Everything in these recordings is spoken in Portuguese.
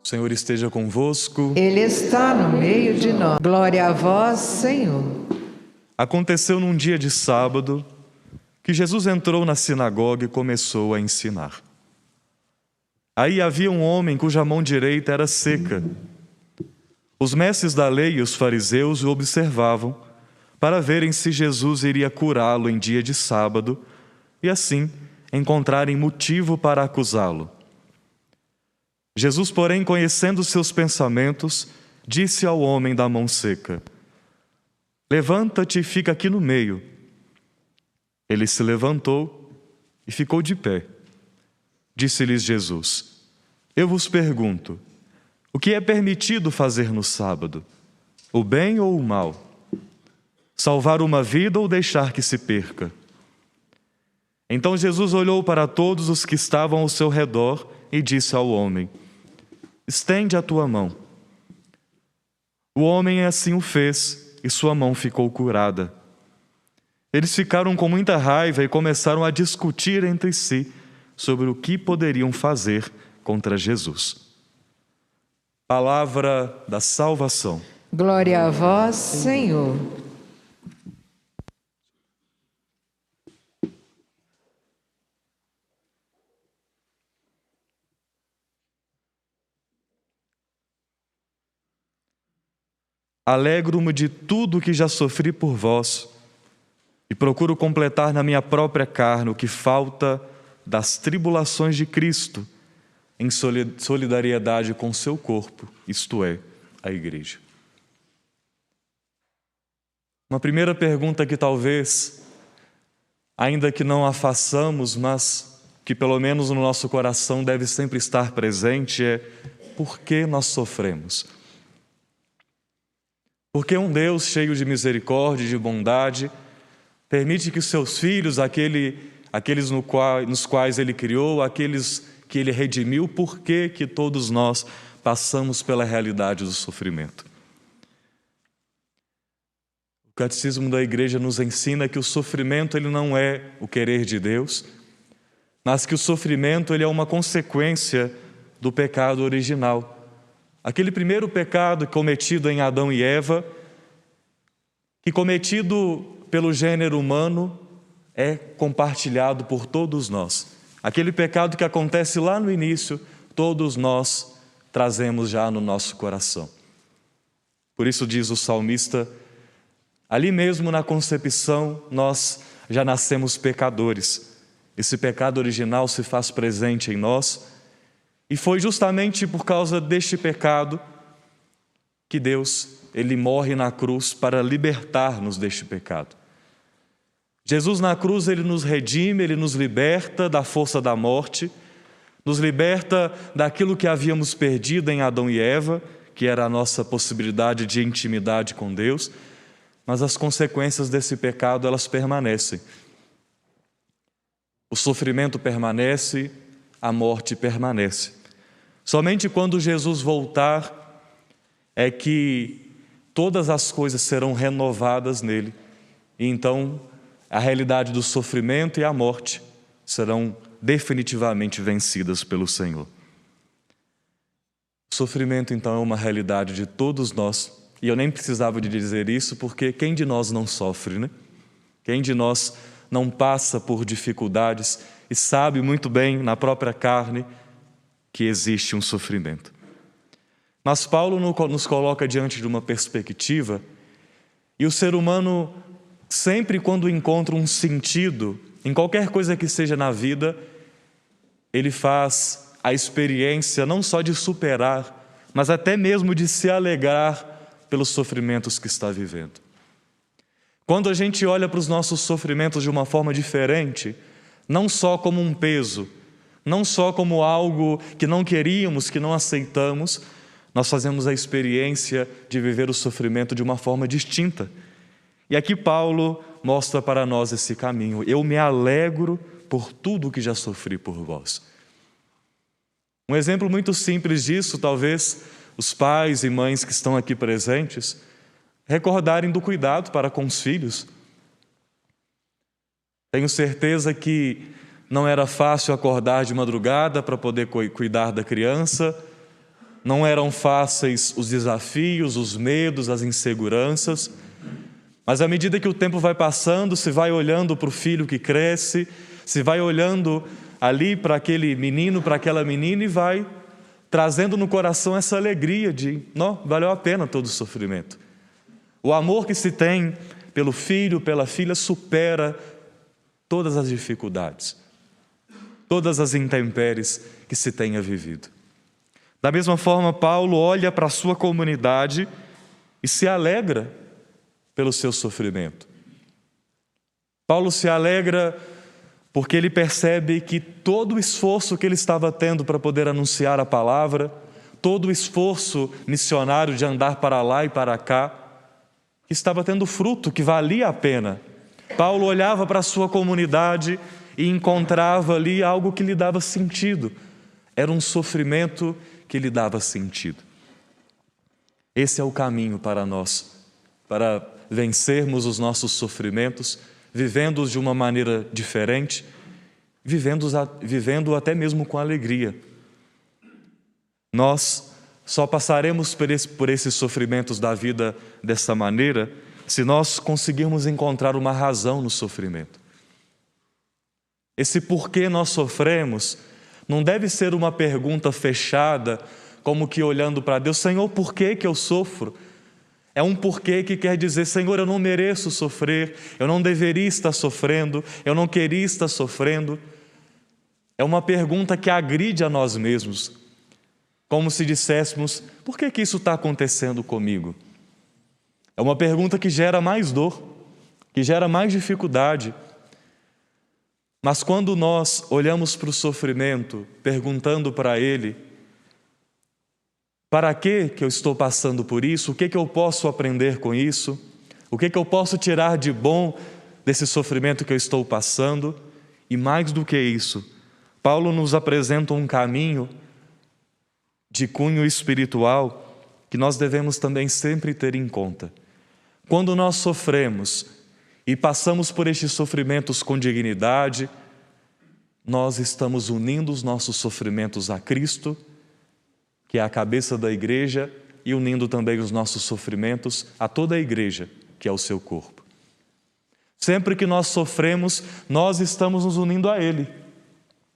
O Senhor esteja convosco. Ele está no meio de nós. Glória a vós, Senhor. Aconteceu num dia de sábado que Jesus entrou na sinagoga e começou a ensinar. Aí havia um homem cuja mão direita era seca. Os mestres da lei e os fariseus o observavam para verem se Jesus iria curá-lo em dia de sábado e assim encontrarem motivo para acusá-lo. Jesus, porém, conhecendo seus pensamentos, disse ao homem da mão seca: levanta-te e fica aqui no meio. Ele se levantou e ficou de pé. Disse-lhes Jesus: eu vos pergunto, o que é permitido fazer no sábado? O bem ou o mal? Salvar uma vida ou deixar que se perca? Então Jesus olhou para todos os que estavam ao seu redor e disse ao homem: estende a tua mão. O homem assim o fez e sua mão ficou curada. Eles ficaram com muita raiva e começaram a discutir entre si sobre o que poderiam fazer contra Jesus. Palavra da salvação. Glória a vós, Senhor. Alegro-me de tudo que já sofri por vós e procuro completar na minha própria carne o que falta das tribulações de Cristo, em solidariedade com seu corpo, isto é, a Igreja. Uma primeira pergunta que talvez, ainda que não a façamos, mas que pelo menos no nosso coração deve sempre estar presente é: por que nós sofremos? Porque um Deus cheio de misericórdia e de bondade permite que os seus filhos, aqueles nos quais Ele criou, aqueles que Ele redimiu, por que todos nós passamos pela realidade do sofrimento? O Catecismo da Igreja nos ensina que o sofrimento ele não é o querer de Deus, mas que o sofrimento ele é uma consequência do pecado original. Aquele primeiro pecado cometido em Adão e Eva, que cometido pelo gênero humano, é compartilhado por todos nós. Aquele pecado que acontece lá no início, todos nós trazemos já no nosso coração. Por isso diz o salmista: ali mesmo na concepção nós já nascemos pecadores. Esse pecado original se faz presente em nós. E foi justamente por causa deste pecado que Deus, Ele morre na cruz para libertar-nos deste pecado. Jesus na cruz, Ele nos redime, Ele nos liberta da força da morte, nos liberta daquilo que havíamos perdido em Adão e Eva, que era a nossa possibilidade de intimidade com Deus, mas as consequências desse pecado, elas permanecem. O sofrimento permanece, a morte permanece. Somente quando Jesus voltar é que todas as coisas serão renovadas nele. E então a realidade do sofrimento e a morte serão definitivamente vencidas pelo Senhor. O sofrimento então é uma realidade de todos nós. E eu nem precisava de dizer isso, porque quem de nós não sofre, né? Quem de nós não passa por dificuldades e sabe muito bem na própria carne que existe um sofrimento. Mas Paulo nos coloca diante de uma perspectiva, e o ser humano, sempre quando encontra um sentido, em qualquer coisa que seja na vida, ele faz a experiência não só de superar, mas até mesmo de se alegrar pelos sofrimentos que está vivendo. Quando a gente olha para os nossos sofrimentos de uma forma diferente, não só como um peso, não só como algo que não queríamos, que não aceitamos, nós fazemos a experiência de viver o sofrimento de uma forma distinta. E aqui Paulo mostra para nós esse caminho. Eu me alegro por tudo que já sofri por vós. Um exemplo muito simples disso, talvez os pais e mães que estão aqui presentes recordarem do cuidado para com os filhos. Tenho certeza que não era fácil acordar de madrugada para poder cuidar da criança, não eram fáceis os desafios, os medos, as inseguranças, mas à medida que o tempo vai passando, se vai olhando para o filho que cresce, se vai olhando ali para aquele menino, para aquela menina e vai trazendo no coração essa alegria de, não, valeu a pena todo o sofrimento. O amor que se tem pelo filho, pela filha, supera todas as dificuldades, todas as intempéries que se tenha vivido. Da mesma forma, Paulo olha para a sua comunidade e se alegra pelo seu sofrimento. Paulo se alegra porque ele percebe que todo o esforço que ele estava tendo para poder anunciar a palavra, todo o esforço missionário de andar para lá e para cá, estava tendo fruto, que valia a pena. Paulo olhava para a sua comunidade e encontrava ali algo que lhe dava sentido. Era um sofrimento que lhe dava sentido. Esse é o caminho para nós, para vencermos os nossos sofrimentos, vivendo-os de uma maneira diferente, vivendo até mesmo com alegria. Nós só passaremos por esses sofrimentos da vida dessa maneira se nós conseguirmos encontrar uma razão no sofrimento. Esse porquê nós sofremos não deve ser uma pergunta fechada, como que olhando para Deus, Senhor, por que eu sofro? É um porquê que quer dizer, Senhor, eu não mereço sofrer, eu não deveria estar sofrendo, eu não queria estar sofrendo. É uma pergunta que agride a nós mesmos, como se disséssemos, por que isso está acontecendo comigo? É uma pergunta que gera mais dor, que gera mais dificuldade. Mas quando nós olhamos para o sofrimento, perguntando para ele, para que eu estou passando por isso? O que eu posso aprender com isso? O que eu posso tirar de bom desse sofrimento que eu estou passando? E mais do que isso, Paulo nos apresenta um caminho de cunho espiritual que nós devemos também sempre ter em conta. Quando nós sofremos e passamos por estes sofrimentos com dignidade, nós estamos unindo os nossos sofrimentos a Cristo, que é a cabeça da igreja, e unindo também os nossos sofrimentos a toda a igreja, que é o seu corpo. Sempre que nós sofremos, nós estamos nos unindo a Ele,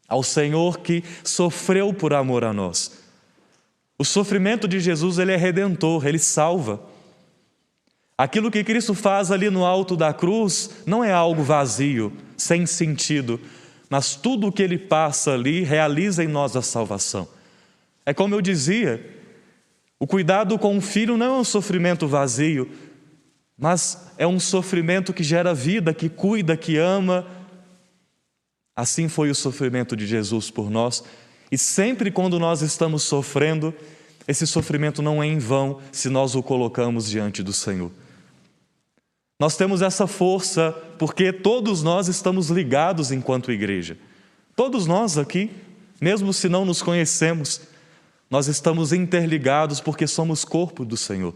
ao Senhor que sofreu por amor a nós. O sofrimento de Jesus, ele é redentor, ele salva. Aquilo que Cristo faz ali no alto da cruz não é algo vazio, sem sentido, mas tudo o que ele passa ali realiza em nós a salvação. É como eu dizia, o cuidado com o filho não é um sofrimento vazio, mas é um sofrimento que gera vida, que cuida, que ama. Assim foi o sofrimento de Jesus por nós. E sempre quando nós estamos sofrendo, esse sofrimento não é em vão se nós o colocamos diante do Senhor. Nós temos essa força porque todos nós estamos ligados enquanto igreja. Todos nós aqui, mesmo se não nos conhecemos, nós estamos interligados porque somos corpo do Senhor.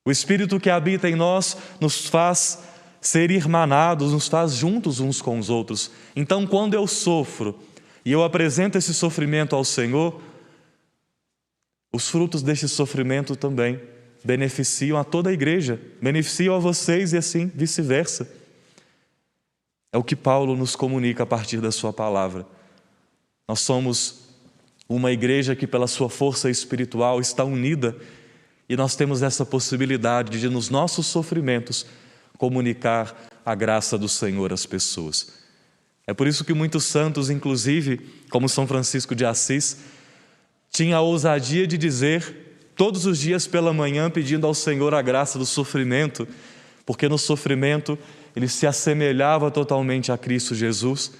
O Espírito que habita em nós nos faz ser irmanados, nos faz juntos uns com os outros. Então, quando eu sofro e eu apresento esse sofrimento ao Senhor, os frutos deste sofrimento também beneficiam a toda a igreja, beneficiam a vocês e assim vice-versa. É o que Paulo nos comunica a partir da sua palavra. Nós somos uma igreja que pela sua força espiritual está unida e nós temos essa possibilidade de nos nossos sofrimentos comunicar a graça do Senhor às pessoas. É por isso que muitos santos, inclusive, como São Francisco de Assis, tinha a ousadia de dizer todos os dias pela manhã, pedindo ao Senhor a graça do sofrimento, porque no sofrimento ele se assemelhava totalmente a Cristo Jesus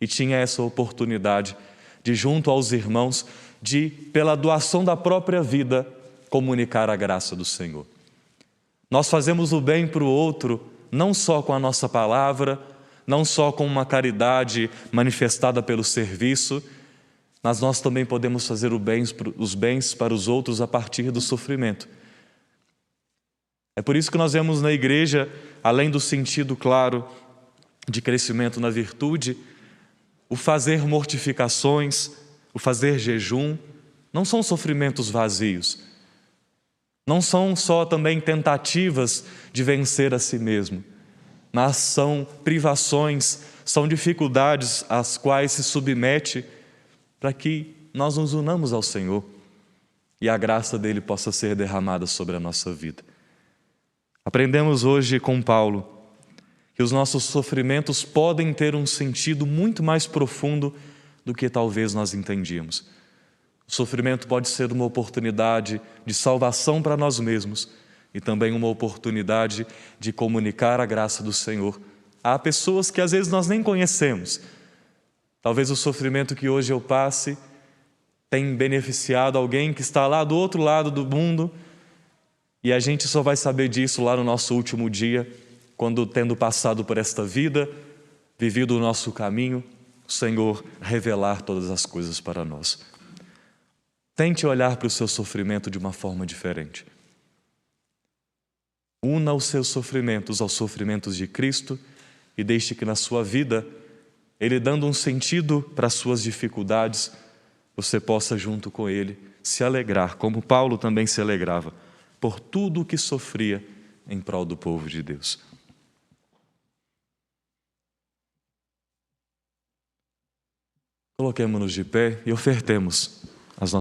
e tinha essa oportunidade de, junto aos irmãos, de, pela doação da própria vida, comunicar a graça do Senhor. Nós fazemos o bem para o outro, não só com a nossa palavra, não só com uma caridade manifestada pelo serviço, mas nós também podemos fazer os bens para os outros a partir do sofrimento. É por isso que nós vemos na igreja, além do sentido claro de crescimento na virtude, o fazer mortificações, o fazer jejum. não são sofrimentos vazios. Não são só também tentativas de vencer a si mesmo, mas são privações, são dificuldades às quais se submete para que nós nos unamos ao Senhor e a graça dele possa ser derramada sobre a nossa vida. Aprendemos hoje com Paulo que os nossos sofrimentos podem ter um sentido muito mais profundo do que talvez nós entendíamos. O sofrimento pode ser uma oportunidade de salvação para nós mesmos e também uma oportunidade de comunicar a graça do Senhor a pessoas que às vezes nós nem conhecemos. Talvez o sofrimento que hoje eu passe tenha beneficiado alguém que está lá do outro lado do mundo e a gente só vai saber disso lá no nosso último dia, quando, tendo passado por esta vida, vivido o nosso caminho, o Senhor revelar todas as coisas para nós. Tente olhar para o seu sofrimento de uma forma diferente. Una os seus sofrimentos aos sofrimentos de Cristo e deixe que na sua vida, Ele dando um sentido para as suas dificuldades, você possa junto com Ele se alegrar, como Paulo também se alegrava, por tudo o que sofria em prol do povo de Deus. Coloquemo-nos de pé e ofertemos